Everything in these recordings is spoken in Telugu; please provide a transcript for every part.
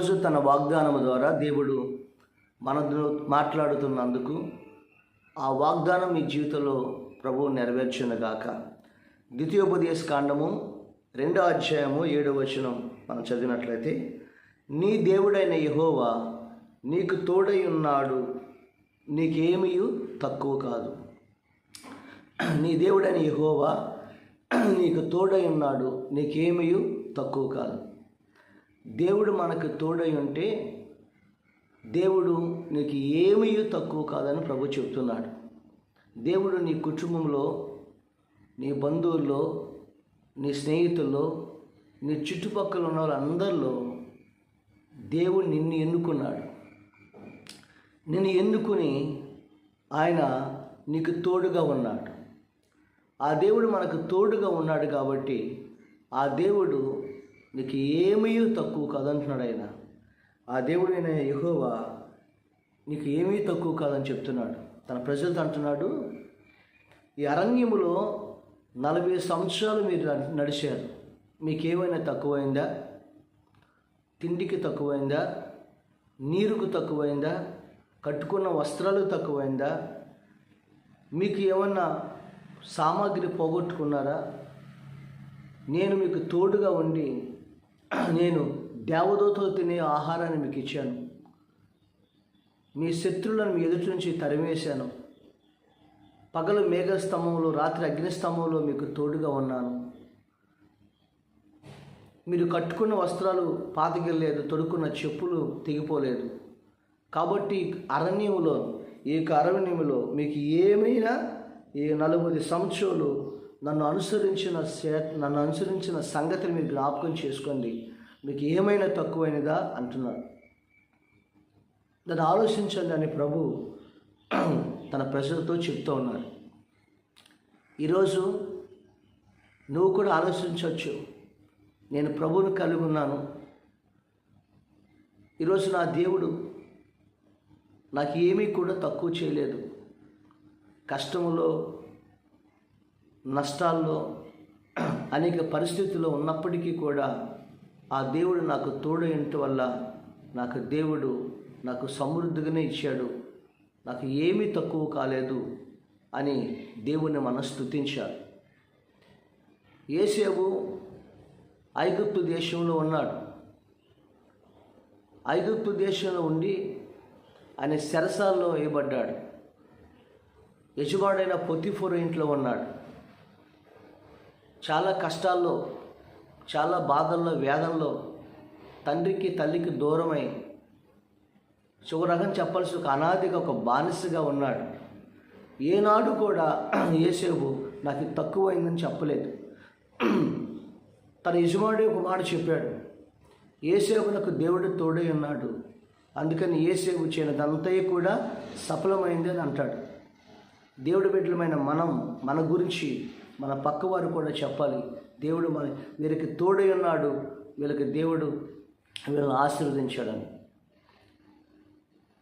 ఈరోజు తన వాగ్దానం ద్వారా దేవుడు మనతో మాట్లాడుతున్నందుకు ఆ వాగ్దానం మీ జీవితంలో ప్రభువు నెరవేర్చునుగాక. ద్వితీయోపదేశ కాండము 2వ అధ్యాయము 7వ వచనం మనం చదివినట్లయితే, నీ దేవుడైన యెహోవా నీకు తోడై ఉన్నాడు, నీకేమీ తక్కువ కాదు. నీ దేవుడైన యెహోవా నీకు తోడై ఉన్నాడు, నీకేమీ తక్కువ కాదు. దేవుడు మనకు తోడై ఉంటే దేవుడు నీకు ఏమీ తక్కువ కాదని ప్రభు చెప్తున్నాడు. దేవుడు నీ కుటుంబంలో, నీ బంధువుల్లో, నీ స్నేహితుల్లో, నీ చుట్టుపక్కల ఉన్న వాళ్ళందరిలో దేవుడు నిన్ను ఎన్నుకున్నాడు. నిన్ను ఎన్నుకుని ఆయన నీకు తోడుగా ఉన్నాడు. ఆ దేవుడు మనకు తోడుగా ఉన్నాడు కాబట్టి ఆ దేవుడు నీకు ఏమీ తక్కువ కాదంటున్నాడు. ఆయన ఆ దేవుడు అయిన యెహోవా నీకు ఏమీ తక్కువ కాదని చెప్తున్నాడు. తన ప్రజలతో అంటున్నాడు, ఈ అరణ్యములో 40 సంవత్సరాలు మీరు నడిచారు, మీకేమైనా తక్కువైందా? తిండికి తక్కువైందా? నీరుకు తక్కువైందా? కట్టుకున్న వస్త్రాలు తక్కువైందా? మీకు ఏమన్నా సామాగ్రి పోగొట్టుకున్నారా? నేను మీకు తోడుగా ఉండి నేను దేవదూతలు తినే ఆహారాన్ని మీకు ఇచ్చాను. మీ శత్రువులను మీ ఎదుటి నుంచి తరిమేశాను. పగలు మేఘస్తంభంలో, రాత్రి అగ్నిస్తంభంలో మీకు తోడుగా ఉన్నాను. మీరు కట్టుకున్న వస్త్రాలు పాతగిలేదు, తొడుక్కున్న చెప్పులు తెగిపోలేదు. కాబట్టి ఈ అరణ్యములో మీకు ఏమైనా ఈ 40 సంవత్సరాలు నన్ను అనుసరించిన సంగతిని మీరు జ్ఞాపకం చేసుకోండి, మీకు ఏమైనా తక్కువైనదా అంటున్నాడు. దాన్ని ఆలోచించండి అని ప్రభు తన ప్రజలతో చెప్తూ ఉన్నారు. ఈరోజు నువ్వు కూడా ఆలోచించవచ్చు, నేను ప్రభువుని కలిగి ఉన్నాను. ఈరోజు నా దేవుడు నాకు ఏమీ కూడా తక్కువ చేయలేదు. కష్టములో, నష్టాల్లో, అనేక పరిస్థితుల్లో ఉన్నప్పటికీ కూడా ఆ దేవుడు నాకు తోడైనంత వల్ల నాకు సమృద్ధిగానే ఇచ్చాడు, నాకు ఏమీ తక్కువ కాలేదు అని దేవుణ్ణి మనం స్తుతించాలి. యోసేపు ఐగుప్తు దేశంలో ఉన్నాడు. ఐగుప్తు దేశంలో ఉండి ఆయన చెరసాల్లో వేయబడ్డాడు. యజమానుడైన పొతిఫరు ఇంట్లో ఉన్నాడు. చాలా కష్టాల్లో, చాలా బాధల్లో, వేదనలో, తండ్రికి తల్లికి దూరమై చివరకం చెప్పాల్సి ఒక అనాదిగా ఒక బానిసగా ఉన్నాడు. ఏనాడు కూడా యోసేపు నాకు తక్కువైందని చెప్పలేదు. తన యజమానుడే ఒక మాట చెప్పాడు, యోసేపునకు దేవుడు తోడై ఉన్నాడు, అందుకని యోసేపు చేయనదంతయు కూడా సఫలమైంది అని అంటాడు. దేవుడి బిడ్డలమైన మన గురించి మన పక్కవారు కూడా చెప్పాలి, దేవుడు వీరికి తోడై ఉన్నాడు, దేవుడు వీళ్ళని ఆశీర్వదించాడని.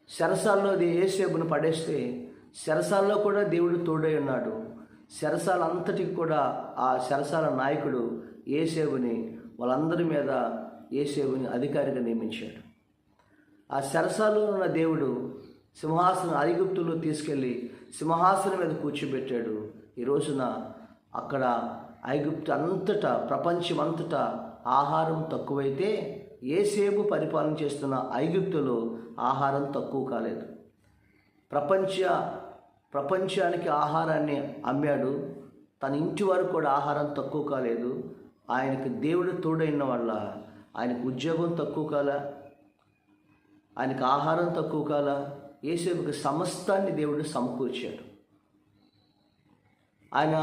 చెరసాల్లో యోసేపును పడేస్తే చెరసాల్లో కూడా దేవుడు తోడై ఉన్నాడు. చెరసాల అంతటికి కూడా ఆ చెరసాల నాయకుడు యోసేపుని, వాళ్ళందరి మీద యోసేపుని అధికారిగా నియమించాడు. ఆ చెరసాలలో ఉన్న దేవుడు సింహాసనం ఐగుప్తులో తీసుకెళ్ళి సింహాసనం మీద కూర్చోబెట్టాడు. ఈ రోజున అక్కడ ఐగుప్తు అంతటా, ప్రపంచం అంతటా ఆహారం తక్కువైతే యోసేపు పరిపాలన చేస్తున్న ఐగుప్తులో ఆహారం తక్కువ కాలేదు. ప్రపంచానికి ఆహారాన్ని అమ్మాడు, తన ఇంటి వరకు కూడా ఆహారం తక్కువ కాలేదు. ఆయనకు దేవుడు తోడైన వల్ల ఆయనకు ఉద్యోగం తక్కువ కాల, ఆయనకు ఆహారం తక్కువ కాల. యోసేపుకి సమస్తాన్ని దేవుడు సమకూర్చాడు. ఆయన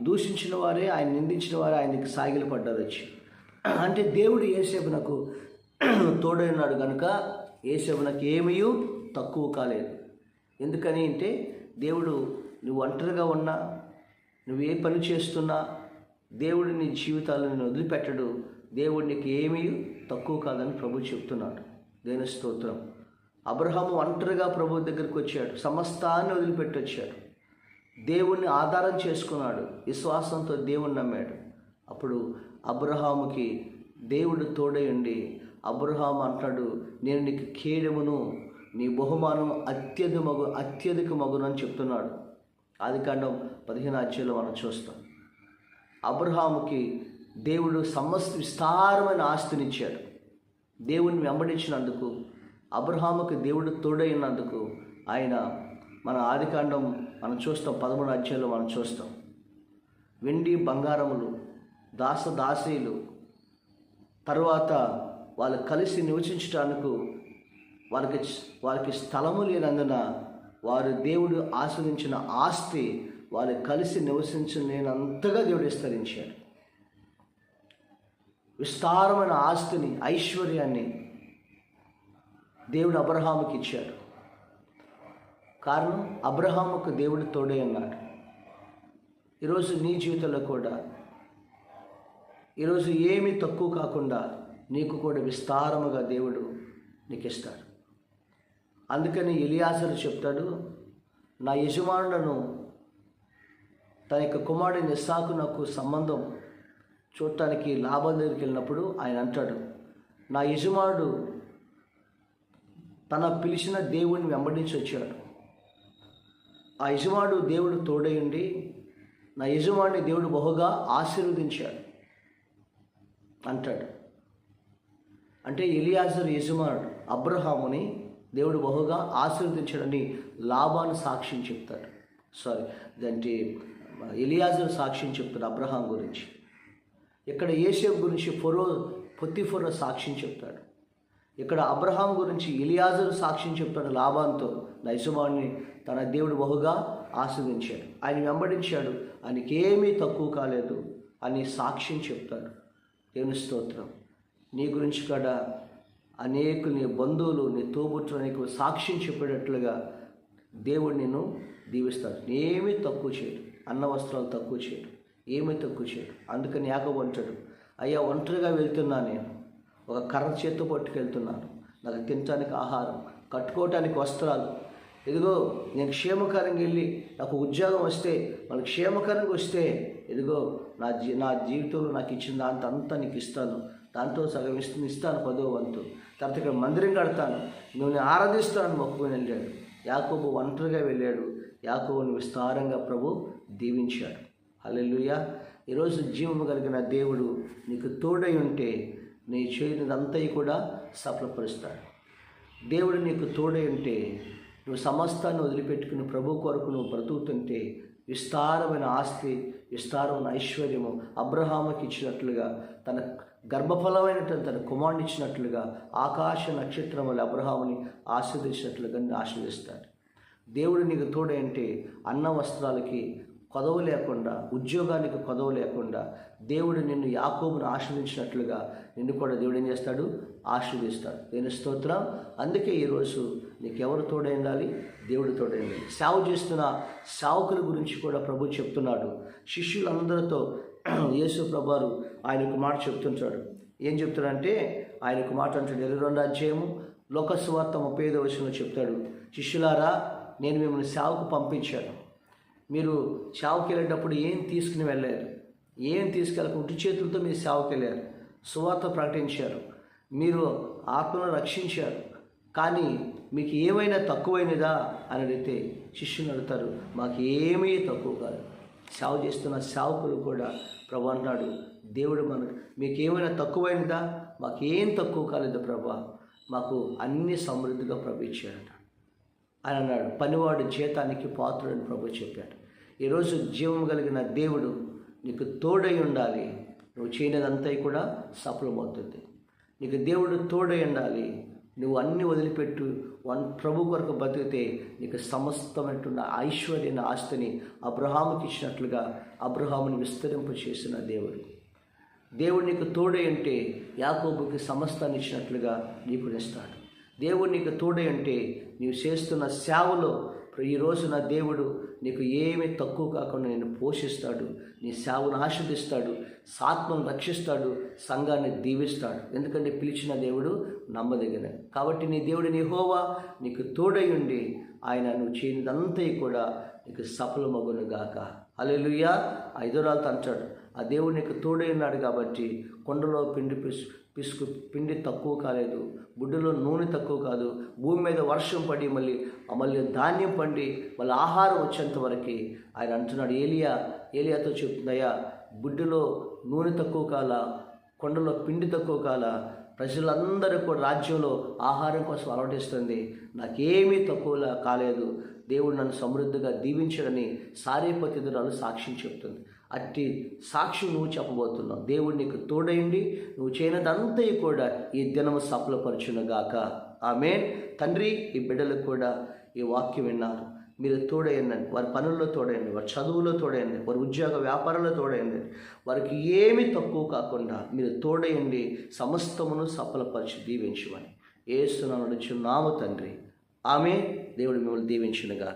దూషించిన వారే, ఆయన నిందించిన వారే ఆయనకి సాగిలు పడ్డారు వచ్చి. అంటే దేవుడు యోసేపునకు తోడైనాడు కనుక యోసేపునకు ఏమీ తక్కువ కాలేదు. ఎందుకని అంటే దేవుడు నువ్వు ఒంటరిగా ఉన్నా, నువ్వు ఏ పని చేస్తున్నా దేవుడు నీ జీవితాలను నేను వదిలిపెట్టడు. దేవుడు నీకు ఏమీ తక్కువ కాదని ప్రభు చెప్తున్నాడు. దేవుని స్తోత్రం. అబ్రహాము ఒంటరిగా ప్రభు దగ్గరికి వచ్చాడు, సమస్తాన్ని వదిలిపెట్టి వచ్చాడు. దేవుణ్ణి ఆధారం చేసుకున్నాడు, విశ్వాసంతో దేవుణ్ణి నమ్మాడు. అప్పుడు అబ్రహాముకి దేవుడు తోడై ఉండి అబ్రహాము అంటాడు, నేను నీకు కేడమును, నీ బహుమానం అత్యధిక మగును అని చెప్తున్నాడు. ఆదికాండం 15 అధ్యాయంలో మనం చూస్తాం. అబ్రహాముకి దేవుడు సమస్త విస్తారమైన ఆస్తినిచ్చాడు. దేవుని వెంబడించినందుకు, అబ్రహాముకి దేవుడు తోడైనందుకు ఆయన మన ఆదికాండం మనం చూస్తాం, 13 అధ్యాయంలో మనం చూస్తాం. వెండి బంగారములు, దాసీలు, తర్వాత వాళ్ళు కలిసి నివసించడానికి వారికి స్థలము లేనందున వారు దేవుడు ఆశ్రయించిన ఆస్తి వాళ్ళు కలిసి నివసించలేనంతగా దేవుడు విస్తరించాడు. విస్తారమైన ఆస్తిని, ఐశ్వర్యాన్ని దేవుడు అబ్రహాముకి ఇచ్చాడు. కారణం, అబ్రహాముకు దేవుడు తోడే అన్నాడు. ఈరోజు నీ జీవితంలో కూడా ఈరోజు ఏమీ తక్కువ కాకుండా నీకు కూడా విస్తారముగా దేవుడు నీకు ఇస్తాడు. అందుకని ఎలియాజరు చెప్తాడు, నా యజమానులను తన యొక్క కుమారుడిని ఇస్సాకు నాకు సంబంధం చూడటానికి లాభం దగ్గరికి వెళ్ళినప్పుడు ఆయన అంటాడు, నా యజమానుడు తన పిలిచిన దేవుడిని వెంబడించి వచ్చాడు. ఆ యజమానుడు దేవుడు తోడయుండి నా యజమాని దేవుడు బహుగా ఆశీర్వదించాడు అంటాడు. అంటే ఎలియాజరు యజమానుడు అబ్రహాముని దేవుడు బహుగా ఆశీర్వదించాడని లాబాను సాక్ష్యం చెప్తాడు. అంటే ఎలియాజరు సాక్ష్యం చెప్తాడు అబ్రహాం గురించి. ఇక్కడ యోసేపు గురించి పొత్తిఫొర సాక్ష్యం చెప్తాడు. ఇక్కడ అబ్రహాం గురించి ఎలియాజరు సాక్ష్యం చెప్తాడు లాబాన్తో, నా యజమాని తన దేవుడు బహుగా ఆశీర్వదించాడు, ఆయన వెంబడించాడు, ఆయనకి ఏమీ తక్కువ కాలేదు అని సాక్ష్యం చెప్తాడు. దేవుని స్తోత్రం. నీ గురించి కూడా అనేకులు, నీ బంధువులు, నీ తోబుట్టులు నీకు సాక్ష్యం చెప్పేటట్లుగా దేవుడు నిన్ను దీవిస్తాడు. ఏమీ తక్కువ చేయడు, అన్న వస్త్రాలు తక్కువ చేయడు, ఏమీ తక్కువ చేయడు. అందుకని యాకోబు అంటాడు, అయ్యా ఒంటరిగా వెళ్తున్నా, నేను ఒక కర్ర చేత్తో పట్టుకెళ్తున్నాను, నాకు తినటానికి ఆహారం, కట్టుకోవటానికి వస్త్రాలు, ఇదిగో నేను క్షేమకరంగా వెళ్ళి నాకు ఉద్యోగం వస్తే, మనకు క్షేమకరంగా వస్తే ఇదిగో నా జీవితంలో నాకు ఇచ్చిన దాంతో అంతా నీకు ఇస్తాను, దాంతో సగం ఇస్తాను 10వ వంతు, తర్వాత ఇక్కడ మందిరం కడతాను, నువ్వు ఆరాధిస్తాను మొక్కుకొని వెళ్ళాడు. యాకోబు ఒంటరిగా వెళ్ళాడు. యాకోబుని విస్తారంగా ప్రభు దీవించాడు. హల్లెలూయా. ఈరోజు జీవము కలిగిన దేవుడు నీకు తోడై ఉంటే నీ చేయనిదంతా కూడా సఫలపరుస్తాడు. దేవుడు నీకు తోడై ఉంటే నువ్వు సమస్తాన్ని వదిలిపెట్టుకుని ప్రభు కొరకు నువ్వు బ్రతుకుతుంటే విస్తారమైన ఆస్తి, విస్తారమైన ఐశ్వర్యము అబ్రహాముకి ఇచ్చినట్లుగా, తన గర్భఫలమైనటువంటి తన కుమారుని ఇచ్చినట్లుగా ఆకాశ నక్షత్రములు అబ్రహాముని ఆశీర్వదించినట్లుగా ఆశీర్వదిస్తాడు. దేవుడు నీకు తోడే అంటే అన్న వస్త్రాలకి కొదవ లేకుండా, ఉద్యోగానికి కొదవ లేకుండా దేవుడు నిన్ను యాకోబును ఆశీర్వదించినట్లుగా నిన్ను కూడా దేవుడు ఏం చేస్తాడు? ఆశీర్వదిస్తాడు. దేవుని స్తోత్రం. అందుకే ఈరోజు నీకు ఎవరు తోడై ఉండాలి? దేవుడు తోడై ఉండాలి. సేవ చేస్తున్న సేవకుల గురించి కూడా ప్రభు చెప్తున్నాడు. శిష్యులందరితో యేసు ప్రభువారు ఆయనకు మాట చెప్తుంటాడు. ఏం చెప్తాడంటే ఆయనకు మాట అంటాడు, 22వ అధ్యాయము లోకసువార్త 35వ వచనంలో చెప్తాడు, శిష్యులారా నేను మిమ్మల్ని సేవకు పంపించాను, మీరు సేవకి వెళ్ళేటప్పుడు ఏం తీసుకుని వెళ్ళారు, ఏం తీసుకెళ్ళక ఉట్టి చేతులతో మీరు సేవకి వెళ్ళారు, సువార్త ప్రకటించారు, మీరు ఆత్మను రక్షించారు, కానీ మీకు ఏమైనా తక్కువైనదా అని అడిగితే శిష్యుని అడుగుతారు, మాకు ఏమీ తక్కువ కాదు. సేవ చేస్తున్న సేవకులు కూడా ప్రభు అంటున్నాడు, దేవుడు మీకు ఏమైనా తక్కువైనదా? మాకేం తక్కువ కాలేదు ప్రభా, మాకు అన్ని సమృద్ధిగా ప్రభు ఇచ్చాడట అని అన్నాడు. పనివాడు జీతానికి పాత్రుడని ప్రభు చెప్పాడు. ఈరోజు జీవం కలిగిన దేవుడు నీకు తోడై ఉండాలి. నువ్వు చేయనిదంతా కూడా సఫలమవుతుంది. నీకు దేవుడు తోడై ఉండాలి. నువ్వు అన్ని వదిలిపెట్టు ప్రభు కొరకు బతికితే నీకు సమస్తమైనటువంటి ఐశ్వర్యాన్ని, ఆస్తిని అబ్రహాముకి ఇచ్చినట్లుగా అబ్రహాముని విస్తరింప చేసిన దేవుడు నీకు తోడై ఉంటే యాకోబుకి సమస్తాన్ని ఇచ్చినట్లుగా నీకు ఇస్తాడు. దేవుడు నీకు తోడై ఉంటే నీవు చేస్తున్న సేవలో ఈరోజు నా దేవుడు నీకు ఏమీ తక్కువ కాకుండా నేను పోషిస్తాడు, నీ సేవను ఆశీర్వదిస్తాడు, ఆత్మను రక్షిస్తాడు, సంఘాన్ని దీవిస్తాడు. ఎందుకంటే పిలిచిన దేవుడు నమ్మదగిన. కాబట్టి నీ దేవుడు యెహోవా నీకు తోడై ఉండి ఆయన నువ్వు చేయనిదంతా కూడా నీకు సఫలమగును గాక. హల్లెలూయా. 5వ రాళ్ళతో అంటాడు, ఆ దేవుడు నీకు తోడై ఉన్నాడు కాబట్టి కొండలో పిసుకు పిండి తక్కువ కాలేదు, బుడ్డలో నూనె తక్కువ కాదు. భూమి మీద వర్షం పడి మళ్ళీ ధాన్యం పండి మళ్ళీ ఆహారం వచ్చేంత వరకు ఆయన అంటున్నాడు, ఏలియాతో చెప్తున్నాయా, బుడ్డలో నూనె తక్కువ కాల, కొండలో పిండి తక్కువ కాల, ప్రజలందరూ కూడా రాజ్యంలో ఆహారం కోసం అలవటిస్తుంది, నాకేమీ తక్కువ కాలేదు, దేవుడు నన్ను సమృద్ధిగా దీవించాడని సారేపతిదురాలు సాక్ష్యం చెప్తుంది. అట్టి సాక్ష్యం నువ్వు చెప్పబోతున్నావు. దేవుడు నీకు తోడైండి నువ్వు చేయనదంతా కూడా ఈ దినము సఫలపరచునుగాక. ఆమేన్. తండ్రి, ఈ బిడ్డలకు కూడా ఈ వాక్యం విన్నారు, మీరు తోడయండి, వారి పనుల్లో తోడయండి, వారి చదువులో తోడయండి, వారి ఉద్యోగ వ్యాపారంలో తోడయండి, వారికి ఏమీ తక్కువ కాకుండా మీరు తోడయండి, సమస్తమును సఫలపరిచి దీవించమని యేసు నామమున అడుగుచున్నాము తండ్రి. ఆమేన్. దేవుడు మిమ్మల్ని దీవించునుగాక.